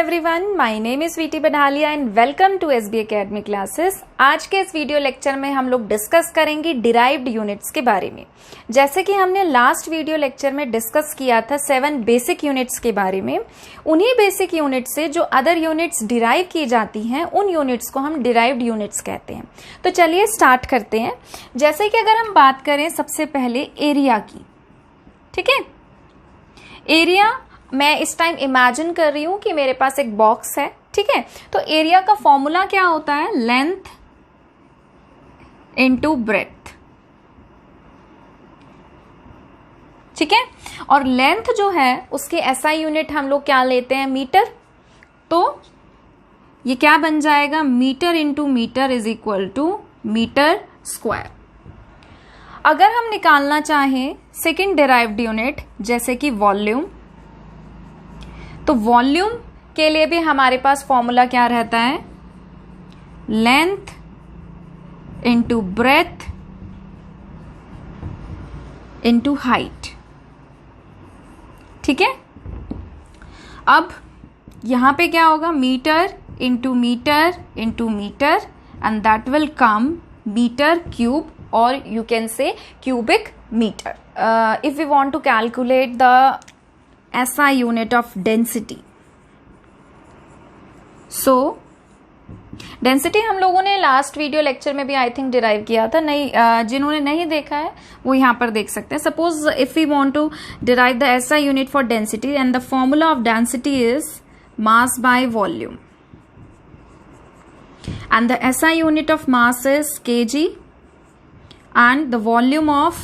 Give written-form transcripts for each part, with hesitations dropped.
Everyone, my name is Sweety Badalia and welcome to SB academy classes. आज के इस video lecture में हम लोग डिस्कस करेंगे डिराइव्ड यूनिट्स के बारे में। जैसे कि हमने लास्ट वीडियो लेक्चर में डिस्कस किया था 7 बेसिक यूनिट्स के बारे में, उन्हीं बेसिक यूनिट से जो अदर यूनिट्स डिराइव की जाती हैं उन यूनिट्स को हम डिराइव्ड यूनिट्स कहते हैं। तो चलिए स्टार्ट करते हैं। जैसे कि अगर हम बात करें सबसे पहले एरिया की, ठीक है। एरिया मैं इस टाइम इमेजिन कर रही हूं कि मेरे पास एक बॉक्स है, ठीक है। तो एरिया का फॉर्मूला क्या होता है? लेंथ इनटू ब्रेथ, ठीक है। और लेंथ जो है उसकी एसआई यूनिट हम लोग क्या लेते हैं? मीटर। तो ये क्या बन जाएगा? Metre into metre is equal to metre square. अगर हम निकालना चाहें सेकेंड डिराइव्ड यूनिट जैसे कि वॉल्यूम, तो वॉल्यूम के लिए भी हमारे पास फॉर्मूला क्या रहता है? Length into breadth into height, ठीक है। अब यहां पे क्या होगा? Metre into metre into metre and that will come metre cube, और you can say cubic meter. If we want to calculate the SI unit of density, so density हम लोगों ने लास्ट वीडियो लेक्चर में भी I think derive किया था। नहीं, जिन्होंने नहीं देखा है वो यहाँ पर देख सकते हैं। Suppose if we want to derive the SI unit for density and the formula of density is mass by volume and the SI unit of mass is kg and the volume of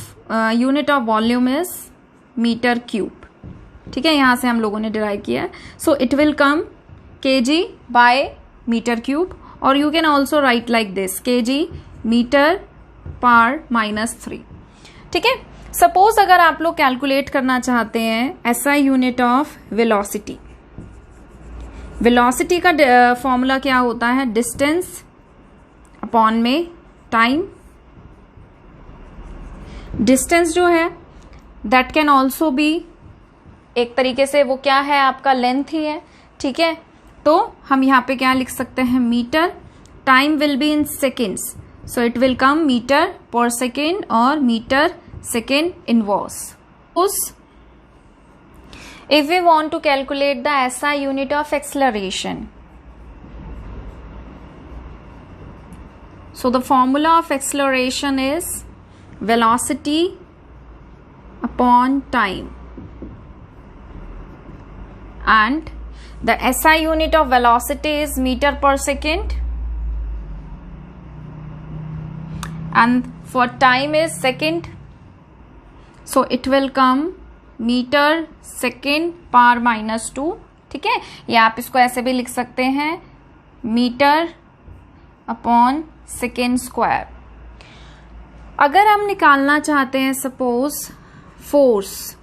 unit of volume is meter cube, ठीक है। यहां से हम लोगों ने derive किया है। So it will come kg by metre cube, और you can also write like this kg metre per -3, ठीक है। सपोज अगर आप लोग कैलकुलेट करना चाहते हैं SI unit of velocity, velocity का फॉर्मूला क्या होता है? डिस्टेंस अपॉन में टाइम। डिस्टेंस जो है दैट कैन ऑल्सो बी, एक तरीके से वो क्या है? आपका लेंथ ही है, ठीक है। तो हम यहाँ पे क्या लिख सकते हैं? Metre. Time will be in seconds, so it will come metre per second और metre second inverse. If we want to calculate the SI unit of acceleration, so the formula of acceleration is velocity upon time, and the SI unit of velocity is meter per second and for time is second, so it will come meter second पर -2, ठीक है। या आप इसको ऐसे भी लिख सकते हैं मीटर अपॉन सेकेंड स्क्वायर। अगर हम निकालना चाहते हैं सपोज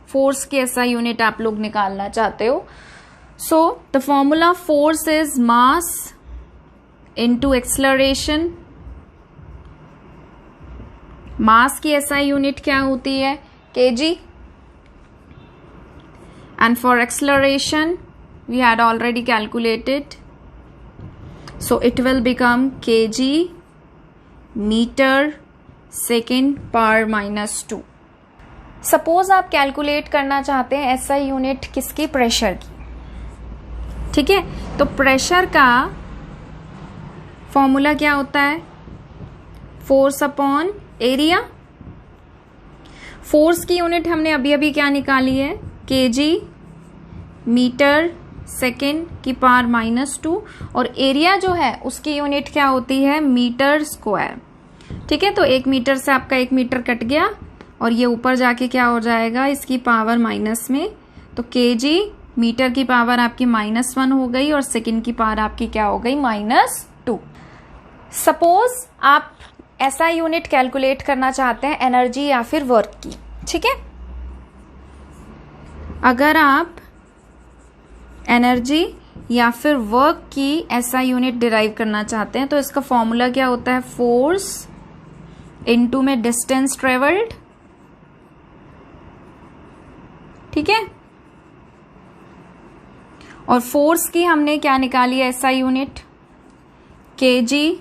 फोर्स की SI यूनिट आप लोग निकालना चाहते हो, so the formula force is mass into acceleration. Mass की SI यूनिट क्या होती है? kg, and for acceleration we had already calculated, so it will become kg metre second per -2। Suppose आप कैलकुलेट करना चाहते हैं SI यूनिट किसकी? Pressure की, ठीक है। तो प्रेशर का फॉर्मूला क्या होता है? Force upon area. फोर्स की यूनिट हमने अभी अभी क्या निकाली है? kg मीटर सेकेंड की पावर -2, और एरिया जो है उसकी यूनिट क्या होती है? मीटर स्क्वायर, ठीक है। तो 1 मीटर से आपका 1 मीटर कट गया और ये ऊपर जाके क्या हो जाएगा? इसकी पावर माइनस में, तो kg मीटर की पावर आपकी -1 हो गई और सेकेंड की पावर आपकी क्या हो गई? -2। सपोज आप SI यूनिट कैलकुलेट करना चाहते हैं एनर्जी या फिर वर्क की, ठीक है। अगर आप एनर्जी या फिर वर्क की SI यूनिट डिराइव करना चाहते हैं तो इसका फॉर्मूला क्या होता है? फोर्स इनटू में डिस्टेंस ट्रेवल्ड, ठीक है। और फोर्स की हमने क्या निकाली है SI unit, kg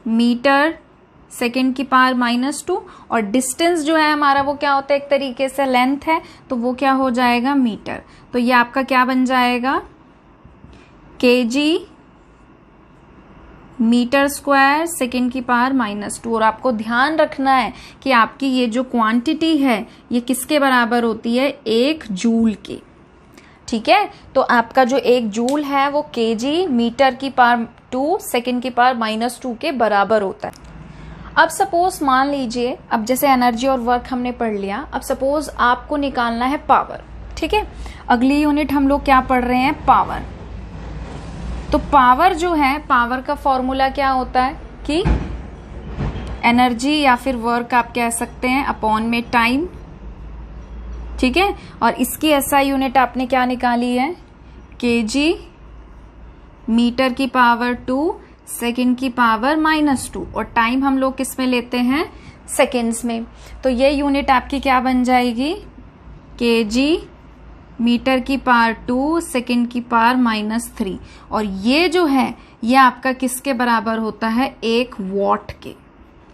metre second की पावर -2, और डिस्टेंस जो है हमारा वो क्या होता है, एक तरीके से लेंथ है, तो वो क्या हो जाएगा मीटर। तो ये आपका क्या बन जाएगा, केजी मीटर स्क्वायर सेकेंड की पावर -2। और आपको ध्यान रखना है कि आपकी ये जो क्वांटिटी है ये किसके बराबर होती है, 1 जूल के। ठीक है, तो आपका जो 1 जूल है वो केजी मीटर की पावर 2 सेकेंड की पावर -2 के बराबर होता है। अब सपोज मान लीजिए, अब जैसे एनर्जी और वर्क हमने पढ़ लिया, अब सपोज आपको निकालना है पावर। ठीक है, अगली यूनिट हम लोग क्या पढ़ रहे हैं, पावर। तो पावर जो है, पावर का फॉर्मूला क्या होता है कि एनर्जी या फिर वर्क आप कह सकते हैं अपॉन में टाइम। ठीक है, और इसकी एसआई यूनिट आपने क्या निकाली है, केजी मीटर की पावर 2 सेकेंड की पावर -2, और टाइम हम लोग किस में लेते हैं, सेकेंड्स में। तो ये यूनिट आपकी क्या बन जाएगी, केजी मीटर की पावर 2 सेकेंड की पावर -3, और ये जो है ये आपका किसके बराबर होता है, 1 वॉट के।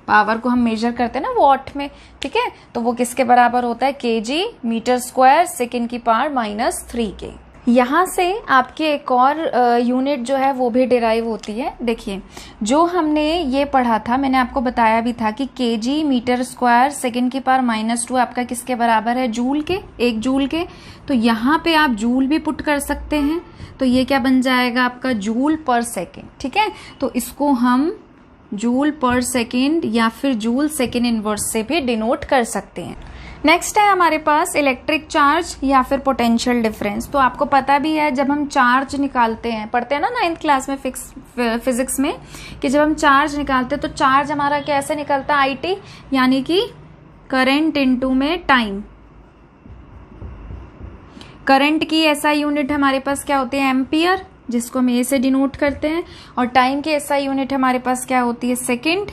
पावर को हम मेजर करते हैं ना वॉट में। ठीक है, तो वो किसके बराबर होता है, केजी मीटर स्क्वायर सेकेंड की पावर -3 के। यहाँ से आपकी एक और यूनिट जो है वो भी डिराइव होती है। देखिए, जो हमने ये पढ़ा था, मैंने आपको बताया भी था कि केजी मीटर स्क्वायर सेकेंड की पावर -2 आपका किसके बराबर है, जूल के, 1 जूल के। तो यहाँ पे आप जूल भी पुट कर सकते हैं, तो ये क्या बन जाएगा आपका, जूल पर सेकेंड। ठीक है, तो इसको हम जूल पर सेकेंड या फिर जूल सेकेंड इनवर्स से भी डिनोट कर सकते हैं। नेक्स्ट है हमारे पास इलेक्ट्रिक चार्ज या फिर पोटेंशियल डिफरेंस। तो आपको पता भी है, जब हम चार्ज निकालते हैं, पढ़ते हैं ना 9th क्लास में फिजिक्स में, कि जब हम चार्ज निकालते हैं तो चार्ज हमारा कैसे निकलता है, आईटी, यानी कि करंट इनटू में टाइम। करंट की एसआई यूनिट हमारे पास क्या होती है, एम्पियर, जिसको हम ए से डिनोट करते हैं, और टाइम की एसआई यूनिट हमारे पास क्या होती है, सेकेंड।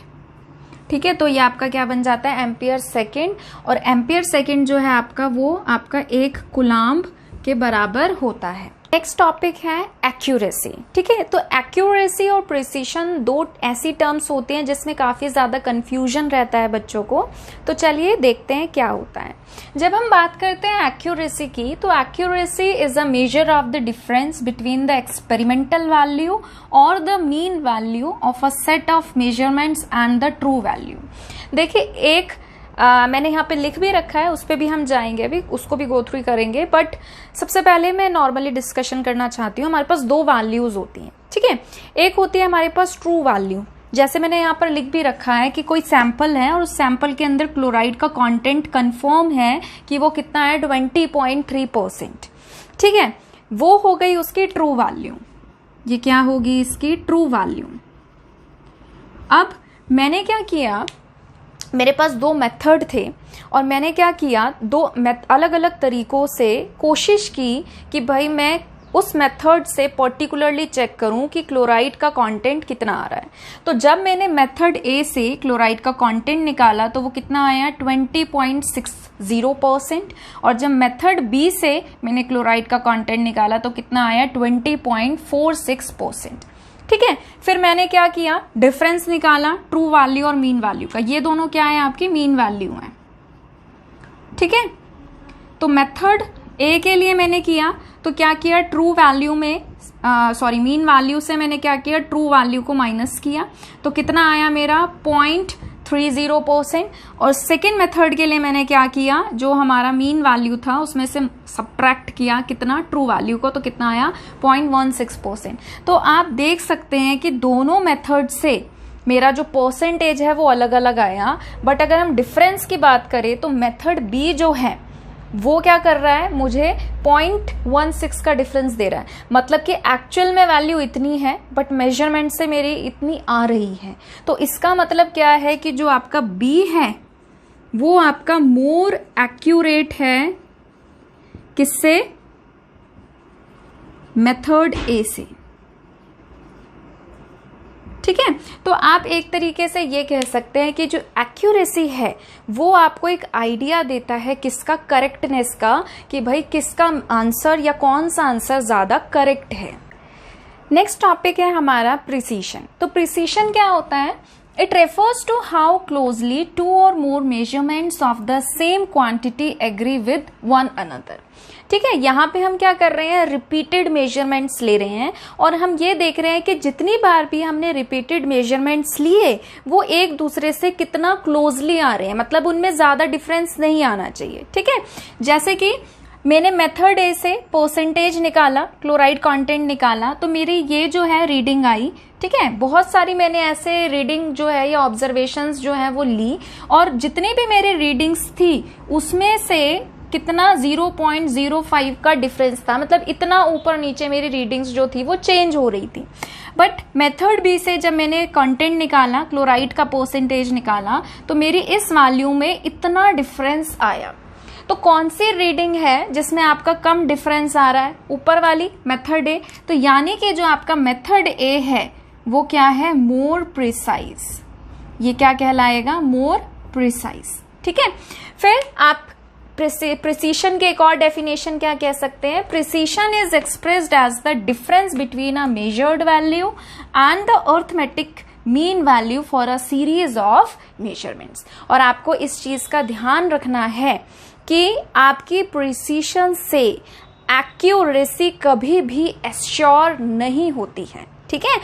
ठीक है, तो ये आपका क्या बन जाता है, एम्पियर सेकेंड, और एम्पियर सेकेंड जो है आपका, वो आपका 1 कूलम्ब के बराबर होता है। नेक्स्ट टॉपिक है एक्यूरेसी। ठीक है, तो एक्यूरेसी और प्रिसीशन 2 ऐसी टर्म्स होती हैं जिसमें काफी ज्यादा कंफ्यूजन रहता है बच्चों को। तो चलिए देखते हैं क्या होता है। जब हम बात करते हैं एक्यूरेसी की, तो accuracy is a measure of the difference between the experimental value और the mean value of a set of measurements and the true value. देखिए, एक मैंने यहाँ पे लिख भी रखा है, उस पर भी हम जाएंगे, अभी उसको भी गो थ्रू करेंगे, बट सबसे पहले मैं नॉर्मली डिस्कशन करना चाहती हूँ। हमारे पास 2 वैल्यूज होती हैं। ठीक है, एक होती है हमारे पास ट्रू वैल्यू, जैसे मैंने यहाँ पर लिख भी रखा है कि कोई सैंपल है और उस सैंपल के अंदर क्लोराइड का कंटेंट कंफर्म है कि वो कितना है, 20.3%। ठीक है, वो हो गई उसकी ट्रू वैल्यू। ये क्या होगी, इसकी ट्रू वैल्यू। अब मैंने क्या किया, मेरे पास 2 मेथड थे, और मैंने क्या किया, 2 अलग अलग तरीकों से कोशिश की कि भाई मैं उस मेथड से पर्टिकुलरली चेक करूं कि क्लोराइड का कंटेंट कितना आ रहा है। तो जब मैंने मेथड ए से क्लोराइड का कंटेंट निकाला तो वो कितना आया, 20.60%, और जब मेथड बी से मैंने क्लोराइड का कंटेंट निकाला तो कितना आया, 20.46%। ठीक है, फिर मैंने क्या किया, डिफरेंस निकाला ट्रू वैल्यू और मीन वैल्यू का। ये दोनों क्या है, आपकी मीन वैल्यू है। ठीक है, तो मेथड ए के लिए मैंने किया तो क्या किया, ट्रू वैल्यू में मीन वैल्यू से मैंने क्या किया, ट्रू वैल्यू को माइनस किया, तो कितना आया मेरा, 0.30%। और सेकेंड मेथड के लिए मैंने क्या किया, जो हमारा मीन वैल्यू था उसमें से सब्ट्रैक्ट किया कितना, ट्रू वैल्यू को, तो कितना आया, 0.16%। तो आप देख सकते हैं कि दोनों मेथड से मेरा जो परसेंटेज है वो अलग अलग आया। बट अगर हम डिफरेंस की बात करें तो मेथड बी जो है वो क्या कर रहा है, मुझे 0.16 का डिफरेंस दे रहा है। मतलब कि एक्चुअल में वैल्यू इतनी है बट मेजरमेंट से मेरी इतनी आ रही है। तो इसका मतलब क्या है कि जो आपका बी है वो आपका मोर एक्यूरेट है, किससे, मेथड ए से। ठीक है। तो आप एक तरीके से ये कह सकते हैं कि जो एक्यूरेसी है वो आपको एक आइडिया देता है किसका करेक्टनेस का, कि भाई किसका आंसर या कौन सा आंसर ज्यादा करेक्ट है। नेक्स्ट टॉपिक है हमारा प्रिसीशन। तो प्रिसीशन क्या होता है? It refers to how closely two or more measurements of the same quantity agree with one another. ठीक है, यहाँ पे हम क्या कर रहे हैं, रिपीटेड मेजरमेंट्स ले रहे हैं और हम ये देख रहे हैं कि जितनी बार भी हमने रिपीटेड मेजरमेंट्स लिए वो एक दूसरे से कितना क्लोजली आ रहे हैं, मतलब उनमें ज्यादा डिफरेंस नहीं आना चाहिए। ठीक है, जैसे कि मैंने मेथड ए से परसेंटेज निकाला, क्लोराइड कंटेंट निकाला, तो मेरी ये जो है रीडिंग आई। ठीक है, बहुत सारी मैंने ऐसे रीडिंग जो है या ऑब्जर्वेशंस जो है वो ली और जितनी भी मेरी रीडिंग्स थी उसमें से कितना 0.05 का डिफरेंस था, मतलब इतना ऊपर नीचे मेरी रीडिंग्स जो थी वो चेंज हो रही थी। बट मेथड बी से जब मैंने कंटेंट निकाला, क्लोराइड का परसेंटेज निकाला, तो मेरी इस वैल्यू में इतना डिफरेंस आया। तो कौन सी रीडिंग है जिसमें आपका कम डिफरेंस आ रहा है? ऊपर वाली, मेथड ए। तो यानी कि जो आपका मेथड ए है वो क्या है? More precise. ये क्या कहलाएगा? More precise. ठीक है, फिर आप प्रिसीशन के एक और डेफिनेशन क्या कह सकते हैं? Precision is expressed as the difference between a measured value and the arithmetic mean value for a series of measurements. और आपको इस चीज का ध्यान रखना है कि आपकी प्रिसीशन से एक्यूरेसी कभी भी एश्योर नहीं होती है। ठीक है।